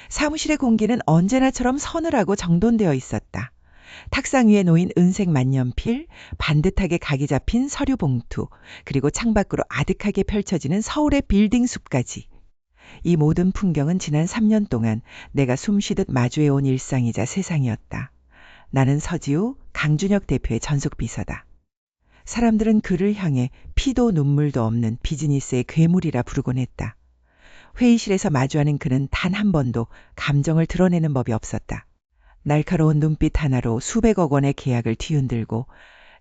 사무실의 공기는 언제나처럼 서늘하고 정돈되어 있었다. 탁상 위에 놓인 은색 만년필, 반듯하게 각이 잡힌 서류 봉투, 그리고 창밖으로 아득하게 펼쳐지는 서울의 빌딩 숲까지. 이 모든 풍경은 지난 3년 동안 내가 숨쉬듯 마주해온 일상이자 세상이었다. 나는 서지우, 강준혁 대표의 전속 비서다. 사람들은 그를 향해 피도 눈물도 없는 비즈니스의 괴물이라 부르곤 했다. 회의실에서 마주하는 그는 단 한 번도 감정을 드러내는 법이 없었다. 날카로운 눈빛 하나로 수백억 원의 계약을 뒤흔들고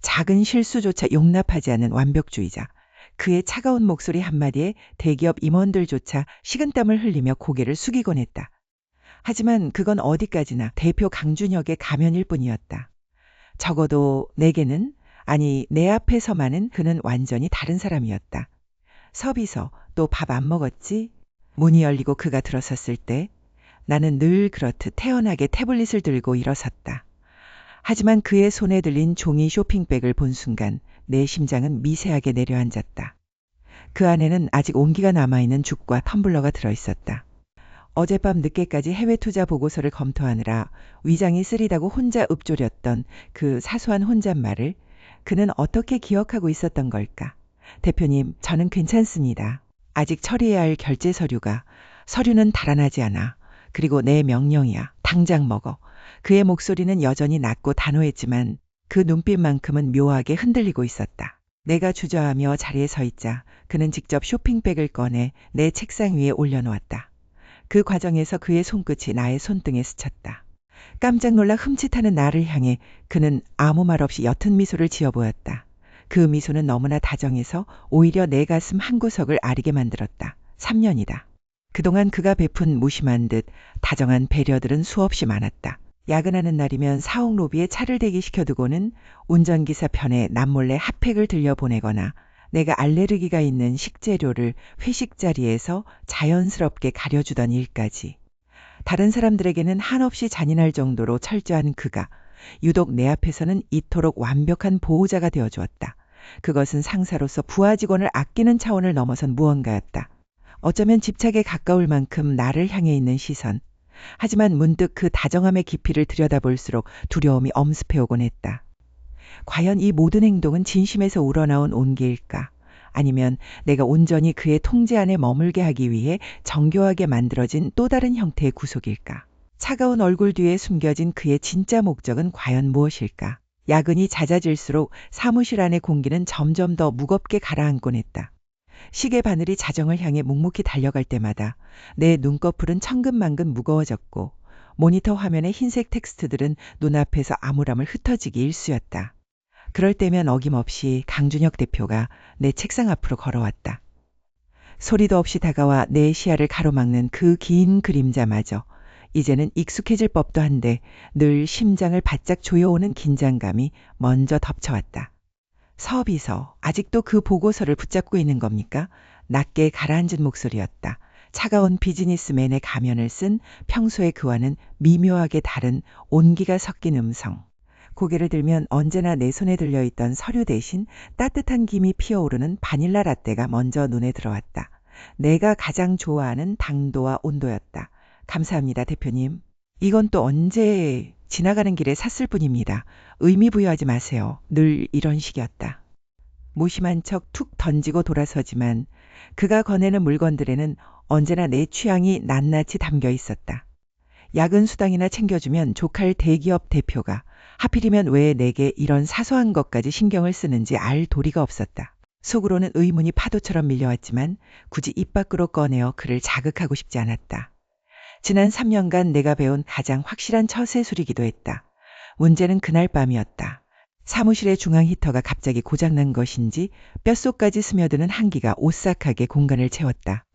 작은 실수조차 용납하지 않는 완벽주의자. 그의 차가운 목소리 한마디에 대기업 임원들조차 식은땀을 흘리며 고개를 숙이곤 했다. 하지만 그건 어디까지나 대표 강준혁의 가면일 뿐이었다. 적어도 내게는, 아니 내 앞에서만은 그는 완전히 다른 사람이었다. 서비서, 또 밥 안 먹었지? 문이 열리고 그가 들어섰을 때 나는 늘 그렇듯 태연하게 태블릿을 들고 일어섰다. 하지만 그의 손에 들린 종이 쇼핑백을 본 순간 내 심장은 미세하게 내려앉았다. 그 안에는 아직 온기가 남아있는 죽과 텀블러가 들어있었다. 어젯밤 늦게까지 해외 투자 보고서를 검토하느라 위장이 쓰리다고 혼자 읊조렸던 그 사소한 혼잣말을 그는 어떻게 기억하고 있었던 걸까? 대표님, 저는 괜찮습니다. 아직 처리해야 할 결제 서류는 달아나지 않아. 그리고 내 명령이야. 당장 먹어. 그의 목소리는 여전히 낮고 단호했지만 그 눈빛만큼은 묘하게 흔들리고 있었다. 내가 주저하며 자리에 서 있자 그는 직접 쇼핑백을 꺼내 내 책상 위에 올려놓았다. 그 과정에서 그의 손끝이 나의 손등에 스쳤다. 깜짝 놀라 흠칫하는 나를 향해 그는 아무 말 없이 옅은 미소를 지어 보였다. 그 미소는 너무나 다정해서 오히려 내 가슴 한구석을 아리게 만들었다. 3년이다. 그동안 그가 베푼 무심한 듯 다정한 배려들은 수없이 많았다. 야근하는 날이면 사옥 로비에 차를 대기시켜두고는 운전기사 편에 남몰래 핫팩을 들려보내거나 내가 알레르기가 있는 식재료를 회식 자리에서 자연스럽게 가려주던 일까지. 다른 사람들에게는 한없이 잔인할 정도로 철저한 그가 유독 내 앞에서는 이토록 완벽한 보호자가 되어주었다. 그것은 상사로서 부하 직원을 아끼는 차원을 넘어선 무언가였다. 어쩌면 집착에 가까울 만큼 나를 향해 있는 시선. 하지만 문득 그 다정함의 깊이를 들여다볼수록 두려움이 엄습해오곤 했다. 과연 이 모든 행동은 진심에서 우러나온 온기일까? 아니면 내가 온전히 그의 통제 안에 머물게 하기 위해 정교하게 만들어진 또 다른 형태의 구속일까? 차가운 얼굴 뒤에 숨겨진 그의 진짜 목적은 과연 무엇일까? 야근이 잦아질수록 사무실 안의 공기는 점점 더 무겁게 가라앉곤 했다. 시계 바늘이 자정을 향해 묵묵히 달려갈 때마다 내 눈꺼풀은 천근만근 무거워졌고 모니터 화면의 흰색 텍스트들은 눈앞에서 아물아물 흩어지기 일쑤였다. 그럴 때면 어김없이 강준혁 대표가 내 책상 앞으로 걸어왔다. 소리도 없이 다가와 내 시야를 가로막는 그 긴 그림자마저 이제는 익숙해질 법도 한데 늘 심장을 바짝 조여오는 긴장감이 먼저 덮쳐왔다. 서비서, 아직도 그 보고서를 붙잡고 있는 겁니까? 낮게 가라앉은 목소리였다. 차가운 비즈니스맨의 가면을 쓴 평소의 그와는 미묘하게 다른 온기가 섞인 음성. 고개를 들면 언제나 내 손에 들려있던 서류 대신 따뜻한 김이 피어오르는 바닐라 라떼가 먼저 눈에 들어왔다. 내가 가장 좋아하는 당도와 온도였다. 감사합니다, 대표님. 이건 또 언제 지나가는 길에 샀을 뿐입니다. 의미 부여하지 마세요. 늘 이런 식이었다. 무심한 척 툭 던지고 돌아서지만 그가 거내는 물건들에는 언제나 내 취향이 낱낱이 담겨 있었다. 야근 수당이나 챙겨주면 족할 대기업 대표가 하필이면 왜 내게 이런 사소한 것까지 신경을 쓰는지 알 도리가 없었다. 속으로는 의문이 파도처럼 밀려왔지만 굳이 입 밖으로 꺼내어 그를 자극하고 싶지 않았다. 지난 3년간 내가 배운 가장 확실한 처세술이기도 했다. 문제는 그날 밤이었다. 사무실의 중앙 히터가 갑자기 고장난 것인지 뼛속까지 스며드는 한기가 오싹하게 공간을 채웠다.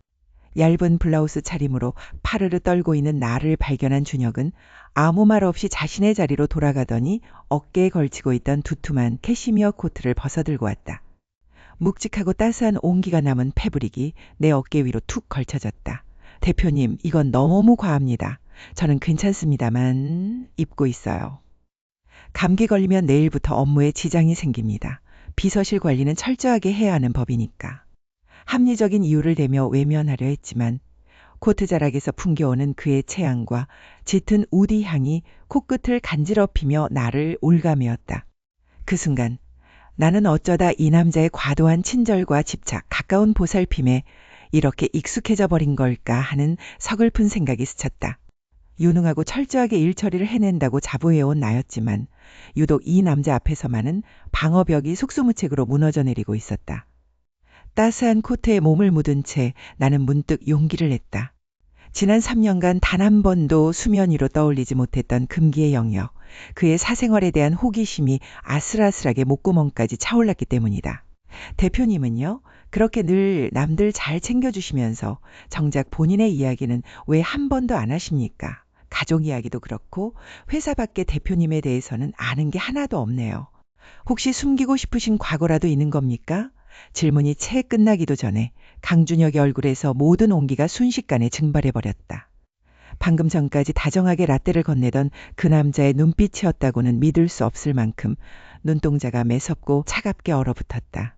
얇은 블라우스 차림으로 파르르 떨고 있는 나를 발견한 준혁은 아무 말 없이 자신의 자리로 돌아가더니 어깨에 걸치고 있던 두툼한 캐시미어 코트를 벗어들고 왔다. 묵직하고 따스한 온기가 남은 패브릭이 내 어깨 위로 툭 걸쳐졌다. 대표님, 이건 너무 과합니다. 저는 괜찮습니다만 입고 있어요. 감기 걸리면 내일부터 업무에 지장이 생깁니다. 비서실 관리는 철저하게 해야 하는 법이니까. 합리적인 이유를 대며 외면하려 했지만 코트 자락에서 풍겨오는 그의 체향과 짙은 우디 향이 코끝을 간지럽히며 나를 올가매었다. 그 순간 나는 어쩌다 이 남자의 과도한 친절과 집착, 가까운 보살핌에 이렇게 익숙해져 버린 걸까 하는 서글픈 생각이 스쳤다. 유능하고 철저하게 일처리를 해낸다고 자부해온 나였지만 유독 이 남자 앞에서만은 방어벽이 속수무책으로 무너져 내리고 있었다. 따스한 코트에 몸을 묻은 채 나는 문득 용기를 냈다. 지난 3년간 단 한 번도 수면 위로 떠올리지 못했던 금기의 영역, 그의 사생활에 대한 호기심이 아슬아슬하게 목구멍까지 차올랐기 때문이다. 대표님은요, 그렇게 늘 남들 잘 챙겨주시면서 정작 본인의 이야기는 왜 한 번도 안 하십니까? 가족 이야기도 그렇고 회사 밖의 대표님에 대해서는 아는 게 하나도 없네요. 혹시 숨기고 싶으신 과거라도 있는 겁니까? 질문이 채 끝나기도 전에 강준혁의 얼굴에서 모든 온기가 순식간에 증발해버렸다. 방금 전까지 다정하게 라떼를 건네던 그 남자의 눈빛이었다고는 믿을 수 없을 만큼 눈동자가 매섭고 차갑게 얼어붙었다.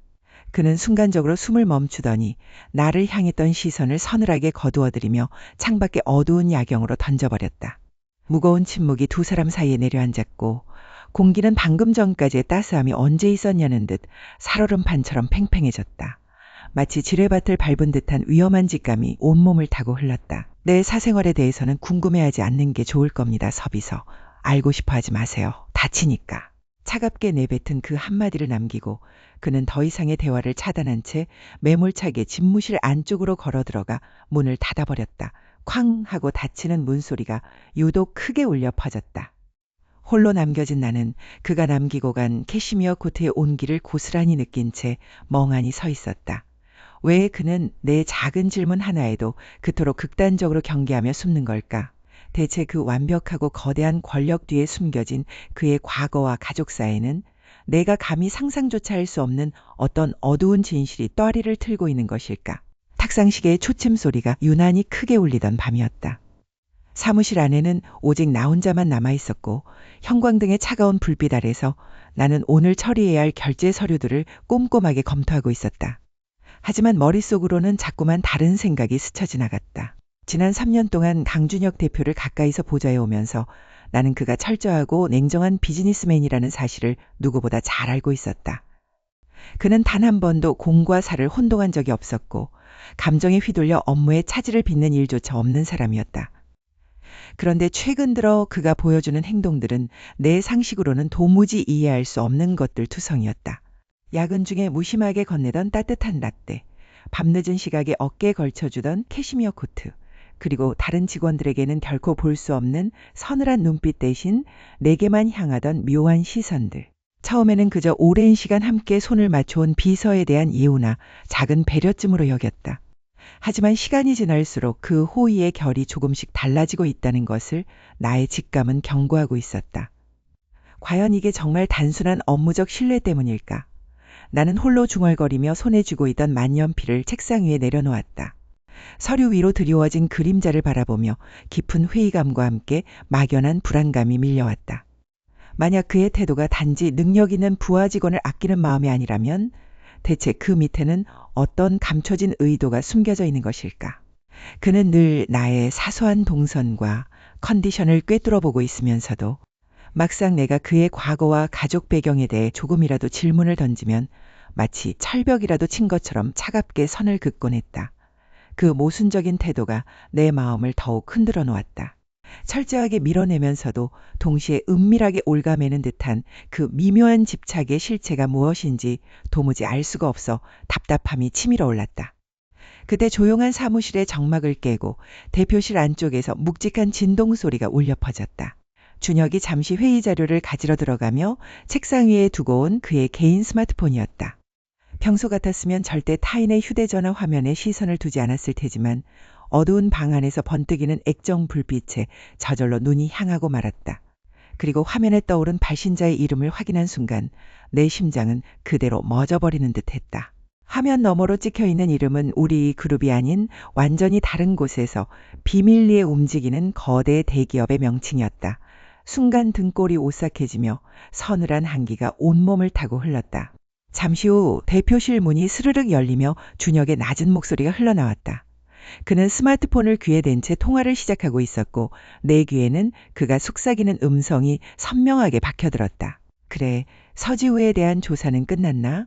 그는 순간적으로 숨을 멈추더니 나를 향했던 시선을 서늘하게 거두어들이며 창밖의 어두운 야경으로 던져버렸다. 무거운 침묵이 두 사람 사이에 내려앉았고 공기는 방금 전까지의 따스함이 언제 있었냐는 듯 살얼음판처럼 팽팽해졌다. 마치 지뢰밭을 밟은 듯한 위험한 직감이 온몸을 타고 흘렀다. 내 사생활에 대해서는 궁금해하지 않는 게 좋을 겁니다, 서비서. 알고 싶어 하지 마세요. 다치니까. 차갑게 내뱉은 그 한마디를 남기고 그는 더 이상의 대화를 차단한 채 매몰차게 집무실 안쪽으로 걸어 들어가 문을 닫아버렸다. 쾅 하고 닫히는 문소리가 유독 크게 울려 퍼졌다. 홀로 남겨진 나는 그가 남기고 간 캐시미어 코트의 온기를 고스란히 느낀 채 멍하니 서 있었다. 왜 그는 내 작은 질문 하나에도 그토록 극단적으로 경계하며 숨는 걸까? 대체 그 완벽하고 거대한 권력 뒤에 숨겨진 그의 과거와 가족사에는 내가 감히 상상조차 할 수 없는 어떤 어두운 진실이 떠리를 틀고 있는 것일까? 탁상시계의 초침 소리가 유난히 크게 울리던 밤이었다. 사무실 안에는 오직 나 혼자만 남아있었고 형광등의 차가운 불빛 아래서 나는 오늘 처리해야 할 결제 서류들을 꼼꼼하게 검토하고 있었다. 하지만 머릿속으로는 자꾸만 다른 생각이 스쳐 지나갔다. 지난 3년 동안 강준혁 대표를 가까이서 보좌해 오면서 나는 그가 철저하고 냉정한 비즈니스맨이라는 사실을 누구보다 잘 알고 있었다. 그는 단 한 번도 공과 사를 혼동한 적이 없었고 감정에 휘둘려 업무에 차질을 빚는 일조차 없는 사람이었다. 그런데 최근 들어 그가 보여주는 행동들은 내 상식으로는 도무지 이해할 수 없는 것들 투성이었다. 야근 중에 무심하게 건네던 따뜻한 라떼, 밤늦은 시각에 어깨에 걸쳐주던 캐시미어 코트, 그리고 다른 직원들에게는 결코 볼 수 없는 서늘한 눈빛 대신 내게만 향하던 묘한 시선들. 처음에는 그저 오랜 시간 함께 손을 맞춰온 비서에 대한 예우나 작은 배려쯤으로 여겼다. 하지만 시간이 지날수록 그 호의의 결이 조금씩 달라지고 있다는 것을 나의 직감은 경고하고 있었다. 과연 이게 정말 단순한 업무적 신뢰 때문일까? 나는 홀로 중얼거리며 손에 쥐고 있던 만년필을 책상 위에 내려놓았다. 서류 위로 드리워진 그림자를 바라보며 깊은 회의감과 함께 막연한 불안감이 밀려왔다. 만약 그의 태도가 단지 능력 있는 부하 직원을 아끼는 마음이 아니라면 대체 그 밑에는 어떤 감춰진 의도가 숨겨져 있는 것일까? 그는 늘 나의 사소한 동선과 컨디션을 꿰뚫어보고 있으면서도 막상 내가 그의 과거와 가족 배경에 대해 조금이라도 질문을 던지면 마치 철벽이라도 친 것처럼 차갑게 선을 긋곤 했다. 그 모순적인 태도가 내 마음을 더욱 흔들어 놓았다. 철저하게 밀어내면서도 동시에 은밀하게 올가매는 듯한 그 미묘한 집착의 실체가 무엇인지 도무지 알 수가 없어 답답함이 치밀어 올랐다. 그때 조용한 사무실의 정막을 깨고 대표실 안쪽에서 묵직한 진동 소리가 울려 퍼졌다. 준혁이 잠시 회의 자료를 가지러 들어가며 책상 위에 두고 온 그의 개인 스마트폰이었다. 평소 같았으면 절대 타인의 휴대전화 화면에 시선을 두지 않았을 테지만 어두운 방 안에서 번뜩이는 액정 불빛에 저절로 눈이 향하고 말았다. 그리고 화면에 떠오른 발신자의 이름을 확인한 순간 내 심장은 그대로 멎어버리는 듯했다. 화면 너머로 찍혀있는 이름은 우리 그룹이 아닌 완전히 다른 곳에서 비밀리에 움직이는 거대 대기업의 명칭이었다. 순간 등골이 오싹해지며 서늘한 한기가 온몸을 타고 흘렀다. 잠시 후 대표실 문이 스르륵 열리며 준혁의 낮은 목소리가 흘러나왔다. 그는 스마트폰을 귀에 댄 채 통화를 시작하고 있었고 내 귀에는 그가 속삭이는 음성이 선명하게 박혀들었다. 그래, 서지우에 대한 조사는 끝났나?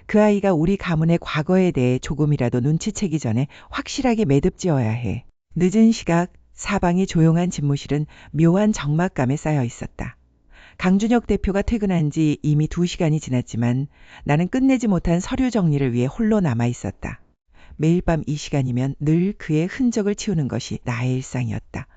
그 아이가 우리 가문의 과거에 대해 조금이라도 눈치채기 전에 확실하게 매듭지어야 해. 늦은 시각 사방이 조용한 집무실은 묘한 적막감에 쌓여 있었다. 강준혁 대표가 퇴근한 지 이미 2시간이 지났지만 나는 끝내지 못한 서류 정리를 위해 홀로 남아 있었다. 매일 밤 이 시간이면 늘 그의 흔적을 치우는 것이 나의 일상이었다.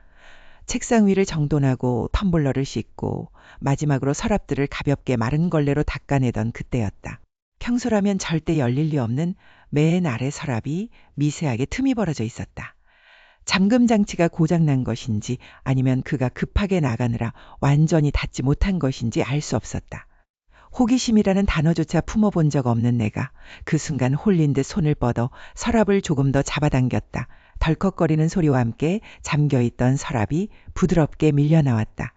책상 위를 정돈하고 텀블러를 씻고 마지막으로 서랍들을 가볍게 마른 걸레로 닦아내던 그때였다. 평소라면 절대 열릴 리 없는 맨 아래 서랍이 미세하게 틈이 벌어져 있었다. 잠금 장치가 고장난 것인지 아니면 그가 급하게 나가느라 완전히 닫지 못한 것인지 알 수 없었다. 호기심이라는 단어조차 품어본 적 없는 내가 그 순간 홀린 듯 손을 뻗어 서랍을 조금 더 잡아당겼다. 덜컥거리는 소리와 함께 잠겨있던 서랍이 부드럽게 밀려나왔다.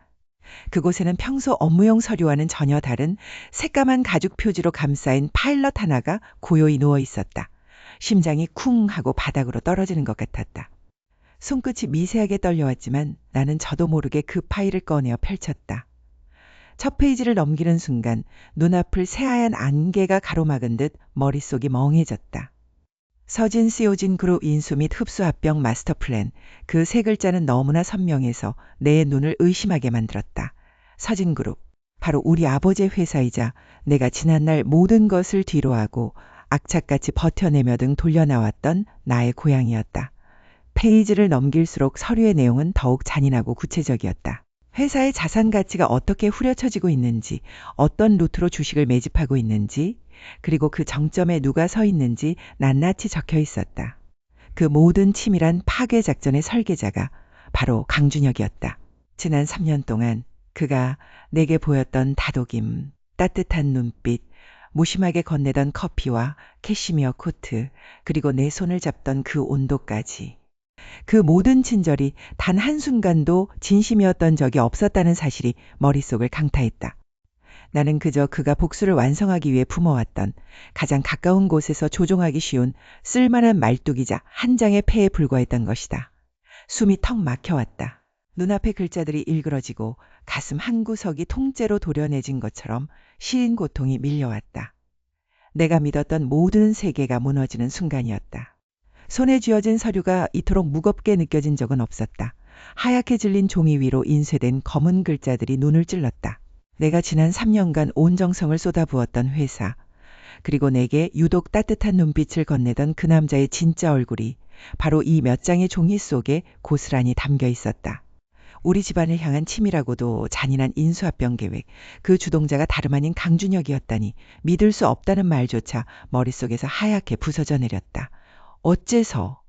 그곳에는 평소 업무용 서류와는 전혀 다른 새까만 가죽 표지로 감싸인 파일럿 하나가 고요히 누워 있었다. 심장이 쿵 하고 바닥으로 떨어지는 것 같았다. 손끝이 미세하게 떨려왔지만 나는 저도 모르게 그 파일을 꺼내어 펼쳤다. 첫 페이지를 넘기는 순간 눈앞을 새하얀 안개가 가로막은 듯 머릿속이 멍해졌다. 서진 씨오진 그룹 인수 및 흡수 합병 마스터 플랜. 그 세 글자는 너무나 선명해서 내 눈을 의심하게 만들었다. 서진 그룹. 바로 우리 아버지의 회사이자 내가 지난날 모든 것을 뒤로하고 악착같이 버텨내며 등 돌려나왔던 나의 고향이었다. 페이지를 넘길수록 서류의 내용은 더욱 잔인하고 구체적이었다. 회사의 자산 가치가 어떻게 후려쳐지고 있는지, 어떤 루트로 주식을 매집하고 있는지, 그리고 그 정점에 누가 서 있는지 낱낱이 적혀 있었다. 그 모든 치밀한 파괴 작전의 설계자가 바로 강준혁이었다. 지난 3년 동안 그가 내게 보였던 다독임, 따뜻한 눈빛, 무심하게 건네던 커피와 캐시미어 코트, 그리고 내 손을 잡던 그 온도까지. 그 모든 친절이 단 한순간도 진심이었던 적이 없었다는 사실이 머릿속을 강타했다. 나는 그저 그가 복수를 완성하기 위해 품어왔던 가장 가까운 곳에서 조종하기 쉬운 쓸만한 말뚝이자 한 장의 패에 불과했던 것이다. 숨이 턱 막혀왔다. 눈앞의 글자들이 일그러지고 가슴 한구석이 통째로 도려내진 것처럼 시린 고통이 밀려왔다. 내가 믿었던 모든 세계가 무너지는 순간이었다. 손에 쥐어진 서류가 이토록 무겁게 느껴진 적은 없었다. 하얗게 질린 종이 위로 인쇄된 검은 글자들이 눈을 찔렀다. 내가 지난 3년간 온 정성을 쏟아부었던 회사, 그리고 내게 유독 따뜻한 눈빛을 건네던 그 남자의 진짜 얼굴이 바로 이 몇 장의 종이 속에 고스란히 담겨 있었다. 우리 집안을 향한 치밀하고도 잔인한 인수합병 계획, 그 주동자가 다름 아닌 강준혁이었다니 믿을 수 없다는 말조차 머릿속에서 하얗게 부서져 내렸다. 어째서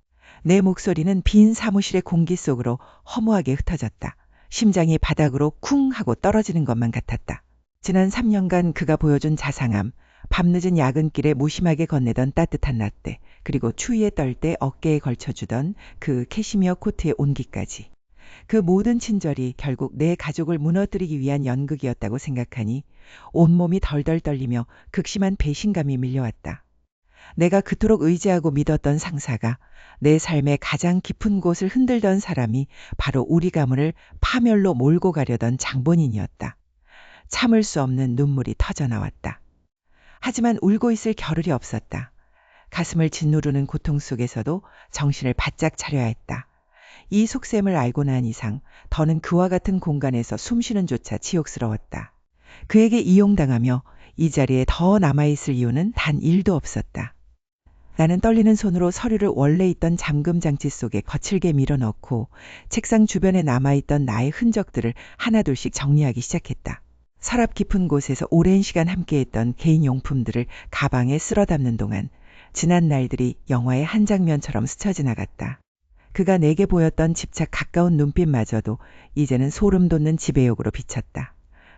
내 목소리는 빈 사무실의 공기 속으로 허무하게 흩어졌다. 심장이 바닥으로 쿵 하고 떨어지는 것만 같았다. 지난 3년간 그가 보여준 자상함, 밤늦은 야근길에 무심하게 건네던 따뜻한 라떼, 그리고 추위에 떨 때 어깨에 걸쳐주던 그 캐시미어 코트의 온기까지. 그 모든 친절이 결국 내 가족을 무너뜨리기 위한 연극이었다고 생각하니 온몸이 덜덜 떨리며 극심한 배신감이 밀려왔다. 내가 그토록 의지하고 믿었던 상사가, 내 삶의 가장 깊은 곳을 흔들던 사람이 바로 우리 가문을 파멸로 몰고 가려던 장본인이었다. 참을 수 없는 눈물이 터져나왔다. 하지만 울고 있을 겨를이 없었다. 가슴을 짓누르는 고통 속에서도 정신을 바짝 차려야 했다. 이 속셈을 알고 난 이상 더는 그와 같은 공간에서 숨쉬는 조차 치욕스러웠다. 그에게 이용당하며 이 자리에 더 남아있을 이유는 단 1도 없었다. 나는 떨리는 손으로 서류를 원래 있던 잠금 장치 속에 거칠게 밀어넣고 책상 주변에 남아있던 나의 흔적들을 하나둘씩 정리하기 시작했다. 서랍 깊은 곳에서 오랜 시간 함께했던 개인 용품들을 가방에 쓸어 담는 동안 지난 날들이 영화의 한 장면처럼 스쳐 지나갔다. 그가 내게 보였던 집착 가까운 눈빛마저도 이제는 소름 돋는 지배욕으로 비쳤다.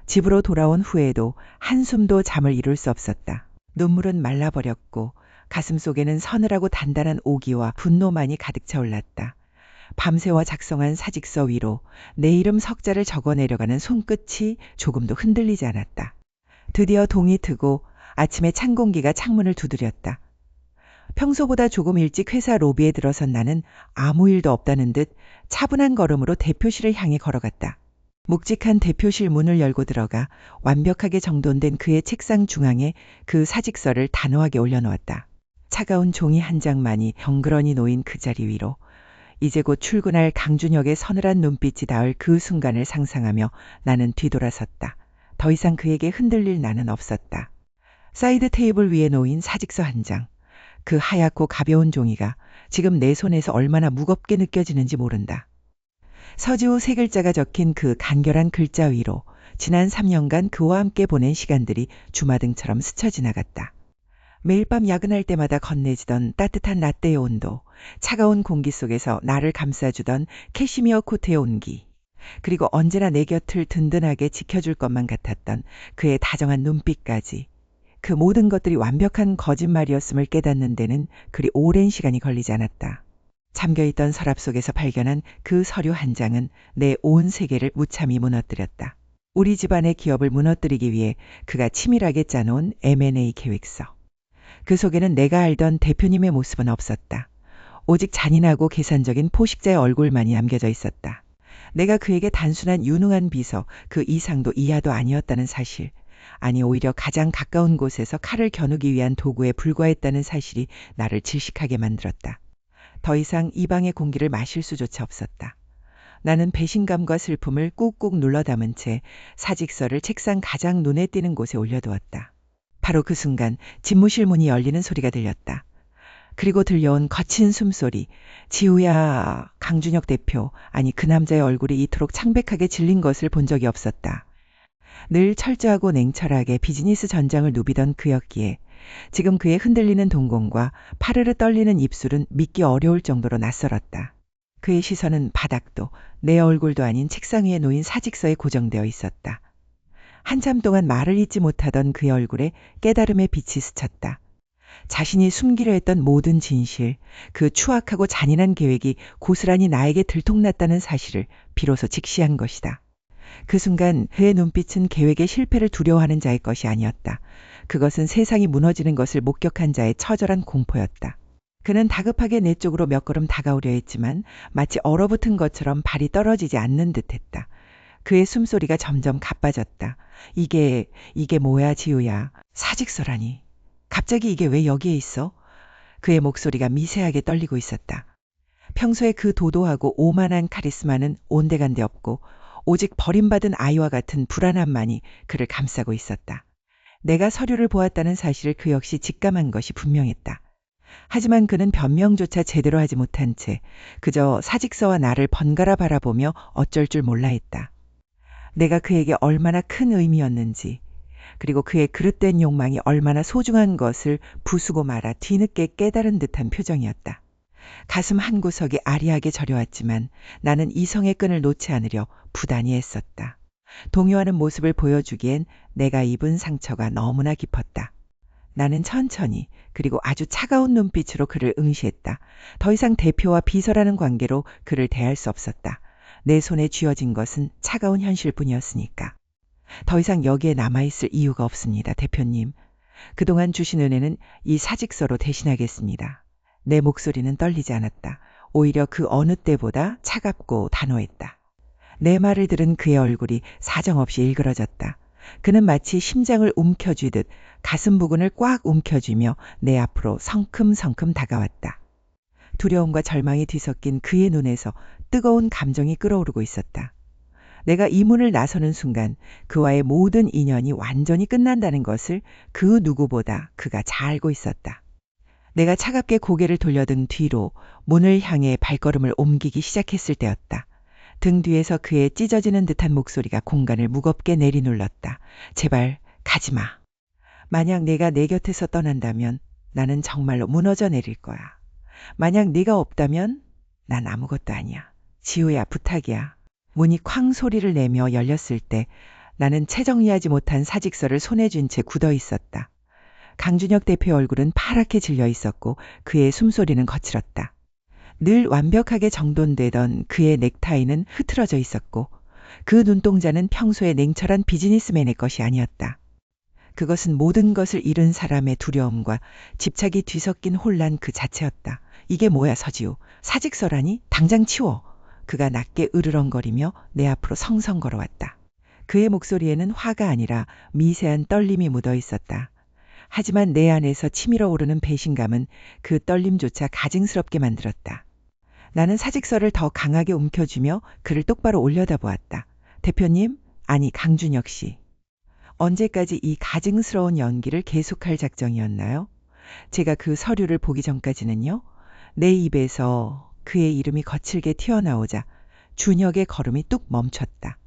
집으로 돌아온 후에도 한숨도 잠을 이룰 수 없었다. 눈물은 말라버렸고 가슴 속에는 서늘하고 단단한 오기와 분노만이 가득 차올랐다. 밤새워 작성한 사직서 위로 내 이름 석자를 적어내려가는 손끝이 조금도 흔들리지 않았다. 드디어 동이 트고 아침에 찬 공기가 창문을 두드렸다. 평소보다 조금 일찍 회사 로비에 들어선 나는 아무 일도 없다는 듯 차분한 걸음으로 대표실을 향해 걸어갔다. 묵직한 대표실 문을 열고 들어가 완벽하게 정돈된 그의 책상 중앙에 그 사직서를 단호하게 올려놓았다. 차가운 종이 한 장만이 덩그러니 놓인 그 자리 위로 이제 곧 출근할 강준혁의 서늘한 눈빛이 닿을 그 순간을 상상하며 나는 뒤돌아섰다. 더 이상 그에게 흔들릴 나는 없었다. 사이드 테이블 위에 놓인 사직서 한 장. 그 하얗고 가벼운 종이가 지금 내 손에서 얼마나 무겁게 느껴지는지 모른다. 서지호 세 글자가 적힌 그 간결한 글자 위로 지난 3년간 그와 함께 보낸 시간들이 주마등처럼 스쳐 지나갔다. 매일 밤 야근할 때마다 건네지던 따뜻한 라떼의 온도, 차가운 공기 속에서 나를 감싸주던 캐시미어 코트의 온기, 그리고 언제나 내 곁을 든든하게 지켜줄 것만 같았던 그의 다정한 눈빛까지. 그 모든 것들이 완벽한 거짓말이었음을 깨닫는 데는 그리 오랜 시간이 걸리지 않았다. 잠겨있던 서랍 속에서 발견한 그 서류 한 장은 내 온 세계를 무참히 무너뜨렸다. 우리 집안의 기업을 무너뜨리기 위해 그가 치밀하게 짜놓은 M&A 계획서. 그 속에는 내가 알던 대표님의 모습은 없었다. 오직 잔인하고 계산적인 포식자의 얼굴만이 남겨져 있었다. 내가 그에게 단순한 유능한 비서, 그 이상도 이하도 아니었다는 사실. 아니 오히려 가장 가까운 곳에서 칼을 겨누기 위한 도구에 불과했다는 사실이 나를 질식하게 만들었다. 더 이상 이 방의 공기를 마실 수조차 없었다. 나는 배신감과 슬픔을 꾹꾹 눌러 담은 채 사직서를 책상 가장 눈에 띄는 곳에 올려두었다. 바로 그 순간 집무실 문이 열리는 소리가 들렸다. 그리고 들려온 거친 숨소리. 지우야. 강준혁 대표. 아니 그 남자의 얼굴이 이토록 창백하게 질린 것을 본 적이 없었다. 늘 철저하고 냉철하게 비즈니스 전장을 누비던 그였기에 지금 그의 흔들리는 동공과 파르르 떨리는 입술은 믿기 어려울 정도로 낯설었다. 그의 시선은 바닥도 내 얼굴도 아닌 책상 위에 놓인 사직서에 고정되어 있었다. 한참 동안 말을 잇지 못하던 그의 얼굴에 깨달음의 빛이 스쳤다. 자신이 숨기려 했던 모든 진실, 그 추악하고 잔인한 계획이 고스란히 나에게 들통났다는 사실을 비로소 직시한 것이다. 그 순간 그의 눈빛은 계획의 실패를 두려워하는 자의 것이 아니었다. 그것은 세상이 무너지는 것을 목격한 자의 처절한 공포였다. 그는 다급하게 내 쪽으로 몇 걸음 다가오려 했지만 마치 얼어붙은 것처럼 발이 떨어지지 않는 듯했다. 그의 숨소리가 점점 가빠졌다. 이게 뭐야 지우야. 사직서라니. 갑자기 이게 왜 여기에 있어? 그의 목소리가 미세하게 떨리고 있었다. 평소에 그 도도하고 오만한 카리스마는 온데간데 없고 오직 버림받은 아이와 같은 불안함만이 그를 감싸고 있었다. 내가 서류를 보았다는 사실을 그 역시 직감한 것이 분명했다. 하지만 그는 변명조차 제대로 하지 못한 채 그저 사직서와 나를 번갈아 바라보며 어쩔 줄 몰라 했다. 내가 그에게 얼마나 큰 의미였는지, 그리고 그의 그릇된 욕망이 얼마나 소중한 것을 부수고 말아 뒤늦게 깨달은 듯한 표정이었다. 가슴 한구석이 아리하게 저려왔지만 나는 이성의 끈을 놓지 않으려 부단히 애썼다. 동요하는 모습을 보여주기엔 내가 입은 상처가 너무나 깊었다. 나는 천천히 그리고 아주 차가운 눈빛으로 그를 응시했다. 더 이상 대표와 비서라는 관계로 그를 대할 수 없었다. 내 손에 쥐어진 것은 차가운 현실뿐이었으니까. 더 이상 여기에 남아있을 이유가 없습니다, 대표님. 그동안 주신 은혜는 이 사직서로 대신하겠습니다. 내 목소리는 떨리지 않았다. 오히려 그 어느 때보다 차갑고 단호했다. 내 말을 들은 그의 얼굴이 사정없이 일그러졌다. 그는 마치 심장을 움켜쥐듯 가슴 부근을 꽉 움켜쥐며 내 앞으로 성큼성큼 다가왔다. 두려움과 절망이 뒤섞인 그의 눈에서 뜨거운 감정이 끓어오르고 있었다. 내가 이 문을 나서는 순간 그와의 모든 인연이 완전히 끝난다는 것을 그 누구보다 그가 잘 알고 있었다. 내가 차갑게 고개를 돌려든 뒤로 문을 향해 발걸음을 옮기기 시작했을 때였다. 등 뒤에서 그의 찢어지는 듯한 목소리가 공간을 무겁게 내리눌렀다. 제발 가지마. 만약 내가 내 곁에서 떠난다면 나는 정말로 무너져 내릴 거야. 만약 네가 없다면 난 아무것도 아니야. 지우야, 부탁이야. 문이 쾅 소리를 내며 열렸을 때 나는 채정리하지 못한 사직서를 손에 쥔 채 굳어 있었다. 강준혁 대표의 얼굴은 파랗게 질려 있었고 그의 숨소리는 거칠었다. 늘 완벽하게 정돈되던 그의 넥타이는 흐트러져 있었고 그 눈동자는 평소의 냉철한 비즈니스맨의 것이 아니었다. 그것은 모든 것을 잃은 사람의 두려움과 집착이 뒤섞인 혼란 그 자체였다. 이게 뭐야, 서지우. 사직서라니? 당장 치워. 그가 낮게 으르렁거리며 내 앞으로 성성 걸어왔다. 그의 목소리에는 화가 아니라 미세한 떨림이 묻어 있었다. 하지만 내 안에서 치밀어 오르는 배신감은 그 떨림조차 가증스럽게 만들었다. 나는 사직서를 더 강하게 움켜쥐며 그를 똑바로 올려다보았다. 대표님? 아니, 강준혁 씨. 언제까지 이 가증스러운 연기를 계속할 작정이었나요? 제가 그 서류를 보기 전까지는요. 내 입에서 그의 이름이 거칠게 튀어나오자 준혁의 걸음이 뚝 멈췄다.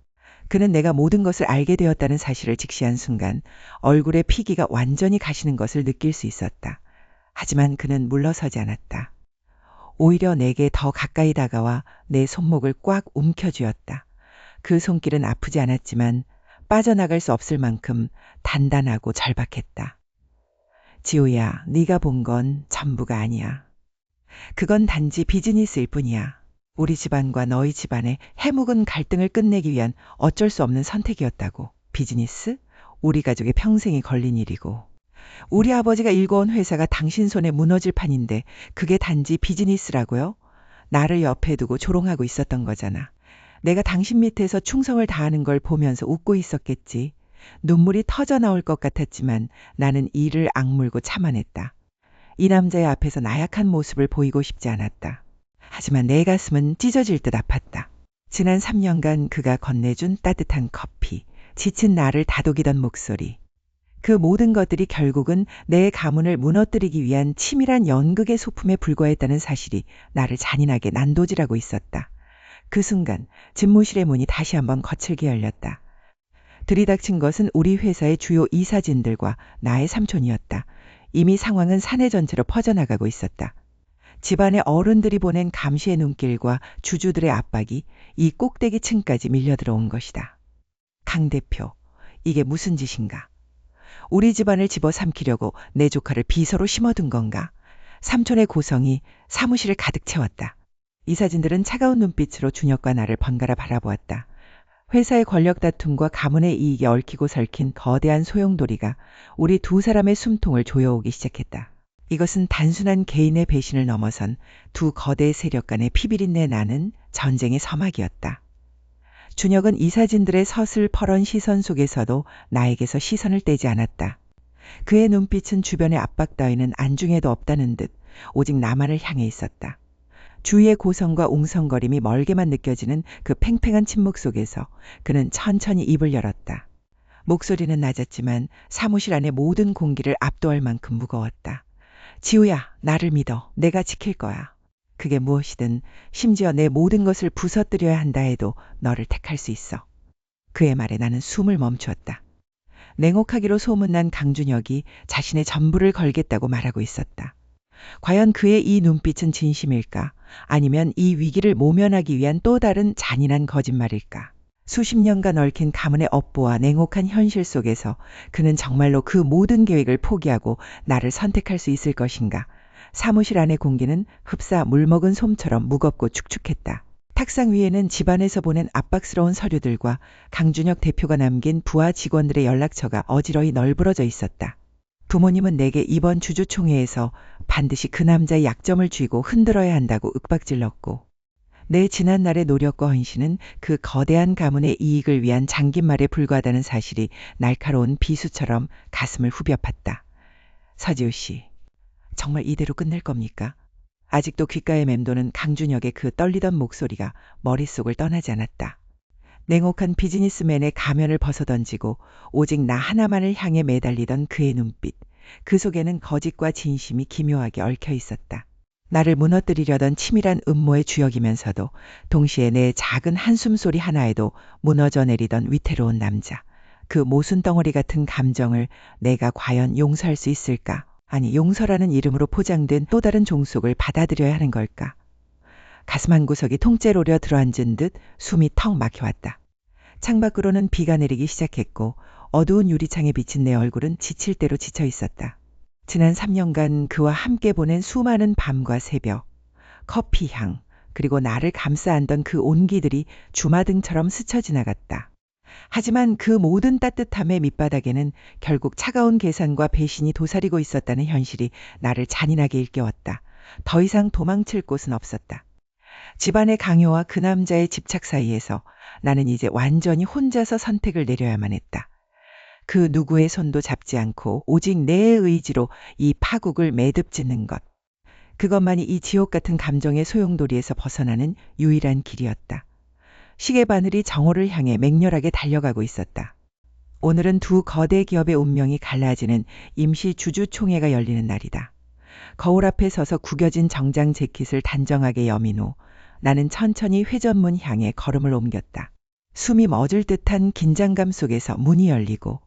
그는 내가 모든 것을 알게 되었다는 사실을 직시한 순간 얼굴의 피기가 완전히 가시는 것을 느낄 수 있었다. 하지만 그는 물러서지 않았다. 오히려 내게 더 가까이 다가와 내 손목을 꽉 움켜쥐었다. 그 손길은 아프지 않았지만 빠져나갈 수 없을 만큼 단단하고 절박했다. 지호야, 네가 본 건 전부가 아니야. 그건 단지 비즈니스일 뿐이야. 우리 집안과 너희 집안의 해묵은 갈등을 끝내기 위한 어쩔 수 없는 선택이었다고. 비즈니스? 우리 가족의 평생이 걸린 일이고. 우리 아버지가 일궈온 회사가 당신 손에 무너질 판인데 그게 단지 비즈니스라고요? 나를 옆에 두고 조롱하고 있었던 거잖아. 내가 당신 밑에서 충성을 다하는 걸 보면서 웃고 있었겠지. 눈물이 터져 나올 것 같았지만 나는 이를 악물고 참아냈다. 이 남자의 앞에서 나약한 모습을 보이고 싶지 않았다. 하지만 내 가슴은 찢어질 듯 아팠다. 지난 3년간 그가 건네준 따뜻한 커피, 지친 나를 다독이던 목소리. 그 모든 것들이 결국은 내 가문을 무너뜨리기 위한 치밀한 연극의 소품에 불과했다는 사실이 나를 잔인하게 난도질하고 있었다. 그 순간 집무실의 문이 다시 한번 거칠게 열렸다. 들이닥친 것은 우리 회사의 주요 이사진들과 나의 삼촌이었다. 이미 상황은 사내 전체로 퍼져나가고 있었다. 집안의 어른들이 보낸 감시의 눈길과 주주들의 압박이 이 꼭대기 층까지 밀려들어온 것이다. 강 대표, 이게 무슨 짓인가? 우리 집안을 집어삼키려고 내 조카를 비서로 심어둔 건가? 삼촌의 고성이 사무실을 가득 채웠다. 이사진들은 차가운 눈빛으로 준혁과 나를 번갈아 바라보았다. 회사의 권력 다툼과 가문의 이익에 얽히고 설킨 거대한 소용돌이가 우리 두 사람의 숨통을 조여오기 시작했다. 이것은 단순한 개인의 배신을 넘어선 두 거대 세력 간의 피비린내 나는 전쟁의 서막이었다. 준혁은 이사진들의 서슬퍼런 시선 속에서도 나에게서 시선을 떼지 않았다. 그의 눈빛은 주변의 압박 따위는 안중에도 없다는 듯 오직 나만을 향해 있었다. 주위의 고성과 웅성거림이 멀게만 느껴지는 그 팽팽한 침묵 속에서 그는 천천히 입을 열었다. 목소리는 낮았지만 사무실 안의 모든 공기를 압도할 만큼 무거웠다. 지우야, 나를 믿어. 내가 지킬 거야. 그게 무엇이든 심지어 내 모든 것을 부서뜨려야 한다 해도 너를 택할 수 있어. 그의 말에 나는 숨을 멈추었다. 냉혹하기로 소문난 강준혁이 자신의 전부를 걸겠다고 말하고 있었다. 과연 그의 이 눈빛은 진심일까? 아니면 이 위기를 모면하기 위한 또 다른 잔인한 거짓말일까? 수십 년간 얽힌 가문의 업보와 냉혹한 현실 속에서 그는 정말로 그 모든 계획을 포기하고 나를 선택할 수 있을 것인가? 사무실 안의 공기는 흡사 물먹은 솜처럼 무겁고 축축했다. 탁상 위에는 집안에서 보낸 압박스러운 서류들과 강준혁 대표가 남긴 부하 직원들의 연락처가 어지러이 널브러져 있었다. 부모님은 내게 이번 주주총회에서 반드시 그 남자의 약점을 쥐고 흔들어야 한다고 윽박질렀고 내 지난날의 노력과 헌신은 그 거대한 가문의 이익을 위한 잠긴말에 불과하다는 사실이 날카로운 비수처럼 가슴을 후벼 팠다. 서지우 씨, 정말 이대로 끝낼 겁니까? 아직도 귓가에 맴도는 강준혁의 그 떨리던 목소리가 머릿속을 떠나지 않았다. 냉혹한 비즈니스맨의 가면을 벗어던지고 오직 나 하나만을 향해 매달리던 그의 눈빛. 그 속에는 거짓과 진심이 기묘하게 얽혀 있었다. 나를 무너뜨리려던 치밀한 음모의 주역이면서도 동시에 내 작은 한숨소리 하나에도 무너져 내리던 위태로운 남자. 그 모순덩어리 같은 감정을 내가 과연 용서할 수 있을까? 아니, 용서라는 이름으로 포장된 또 다른 종속을 받아들여야 하는 걸까? 가슴 한구석이 통째로 오려 들어앉은 듯 숨이 턱 막혀왔다. 창밖으로는 비가 내리기 시작했고 어두운 유리창에 비친 내 얼굴은 지칠 대로 지쳐 있었다. 지난 3년간 그와 함께 보낸 수많은 밤과 새벽, 커피향, 그리고 나를 감싸 안던 그 온기들이 주마등처럼 스쳐 지나갔다. 하지만 그 모든 따뜻함의 밑바닥에는 결국 차가운 계산과 배신이 도사리고 있었다는 현실이 나를 잔인하게 일깨웠다. 더 이상 도망칠 곳은 없었다. 집안의 강요와 그 남자의 집착 사이에서 나는 이제 완전히 혼자서 선택을 내려야만 했다. 그 누구의 손도 잡지 않고 오직 내 의지로 이 파국을 매듭짓는 것. 그것만이 이 지옥 같은 감정의 소용돌이에서 벗어나는 유일한 길이었다. 시계바늘이 정오를 향해 맹렬하게 달려가고 있었다. 오늘은 두 거대 기업의 운명이 갈라지는 임시 주주총회가 열리는 날이다. 거울 앞에 서서 구겨진 정장 재킷을 단정하게 여민 후 나는 천천히 회전문 향해 걸음을 옮겼다. 숨이 멎을 듯한 긴장감 속에서 문이 열리고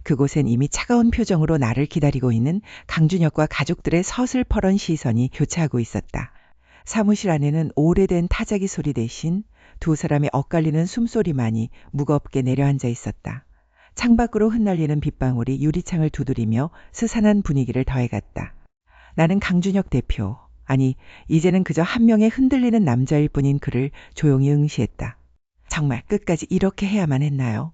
그곳엔 이미 차가운 표정으로 나를 기다리고 있는 강준혁과 가족들의 서슬퍼런 시선이 교차하고 있었다. 사무실 안에는 오래된 타자기 소리 대신 두 사람의 엇갈리는 숨소리만이 무겁게 내려앉아 있었다. 창밖으로 흩날리는 빗방울이 유리창을 두드리며 스산한 분위기를 더해갔다. 나는 강준혁 대표, 아니 이제는 그저 한 명의 흔들리는 남자일 뿐인 그를 조용히 응시했다. 정말 끝까지 이렇게 해야만 했나요?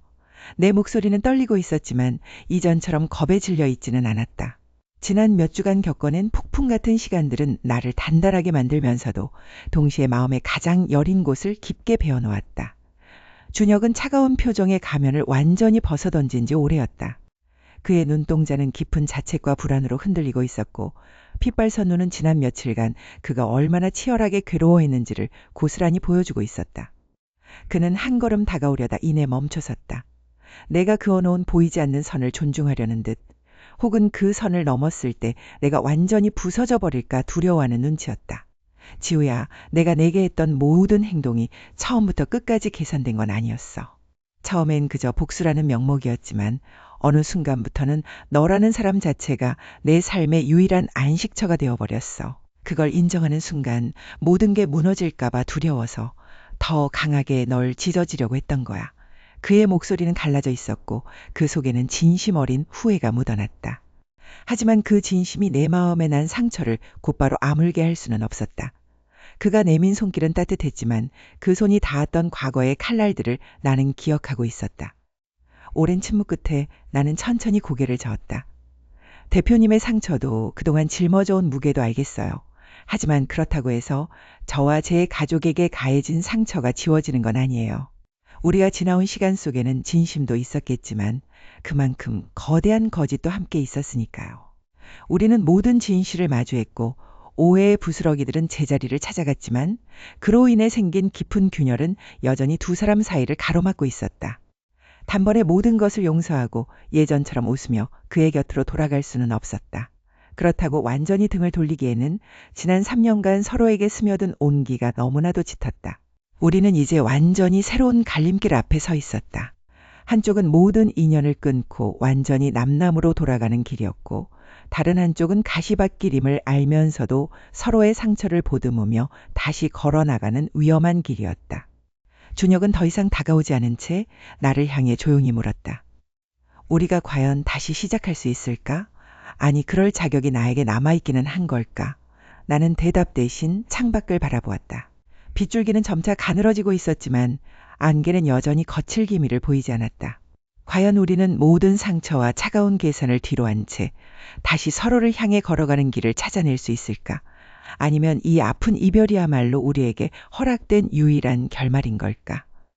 내 목소리는 떨리고 있었지만 이전처럼 겁에 질려 있지는 않았다. 지난 몇 주간 겪어낸 폭풍 같은 시간들은 나를 단단하게 만들면서도 동시에 마음의 가장 여린 곳을 깊게 베어놓았다. 준혁은 차가운 표정의 가면을 완전히 벗어던진 지 오래였다. 그의 눈동자는 깊은 자책과 불안으로 흔들리고 있었고 핏발선 눈은 지난 며칠간 그가 얼마나 치열하게 괴로워했는지를 고스란히 보여주고 있었다. 그는 한 걸음 다가오려다 이내 멈춰섰다. 내가 그어놓은 보이지 않는 선을 존중하려는 듯 혹은 그 선을 넘었을 때 내가 완전히 부서져 버릴까 두려워하는 눈치였다. 지우야, 내가 내게 했던 모든 행동이 처음부터 끝까지 계산된 건 아니었어. 처음엔 그저 복수라는 명목이었지만 어느 순간부터는 너라는 사람 자체가 내 삶의 유일한 안식처가 되어버렸어. 그걸 인정하는 순간 모든 게 무너질까봐 두려워서 더 강하게 널 찢어지려고 했던 거야. 그의 목소리는 갈라져 있었고 그 속에는 진심 어린 후회가 묻어났다. 하지만 그 진심이 내 마음에 난 상처를 곧바로 아물게 할 수는 없었다. 그가 내민 손길은 따뜻했지만 그 손이 닿았던 과거의 칼날들을 나는 기억하고 있었다. 오랜 침묵 끝에 나는 천천히 고개를 저었다. 대표님의 상처도 그동안 짊어져온 무게도 알겠어요. 하지만 그렇다고 해서 저와 제 가족에게 가해진 상처가 지워지는 건 아니에요. 우리가 지나온 시간 속에는 진심도 있었겠지만 그만큼 거대한 거짓도 함께 있었으니까요. 우리는 모든 진실을 마주했고 오해의 부스러기들은 제자리를 찾아갔지만 그로 인해 생긴 깊은 균열은 여전히 두 사람 사이를 가로막고 있었다. 단번에 모든 것을 용서하고 예전처럼 웃으며 그의 곁으로 돌아갈 수는 없었다. 그렇다고 완전히 등을 돌리기에는 지난 3년간 서로에게 스며든 온기가 너무나도 짙었다. 우리는 이제 완전히 새로운 갈림길 앞에 서 있었다. 한쪽은 모든 인연을 끊고 완전히 남남으로 돌아가는 길이었고 다른 한쪽은 가시밭길임을 알면서도 서로의 상처를 보듬으며 다시 걸어나가는 위험한 길이었다. 준혁은 더 이상 다가오지 않은 채 나를 향해 조용히 물었다. 우리가 과연 다시 시작할 수 있을까? 아니 그럴 자격이 나에게 남아있기는 한 걸까? 나는 대답 대신 창밖을 바라보았다. 빗줄기는 점차 가늘어지고 있었지만 안개는 여전히 거칠 기미를 보이지 않았다. 과연 우리는 모든 상처와 차가운 계산을 뒤로 한 채 다시 서로를 향해 걸어가는 길을 찾아낼 수 있을까? 아니면 이 아픈 이별이야말로 우리에게 허락된 유일한 결말인 걸까?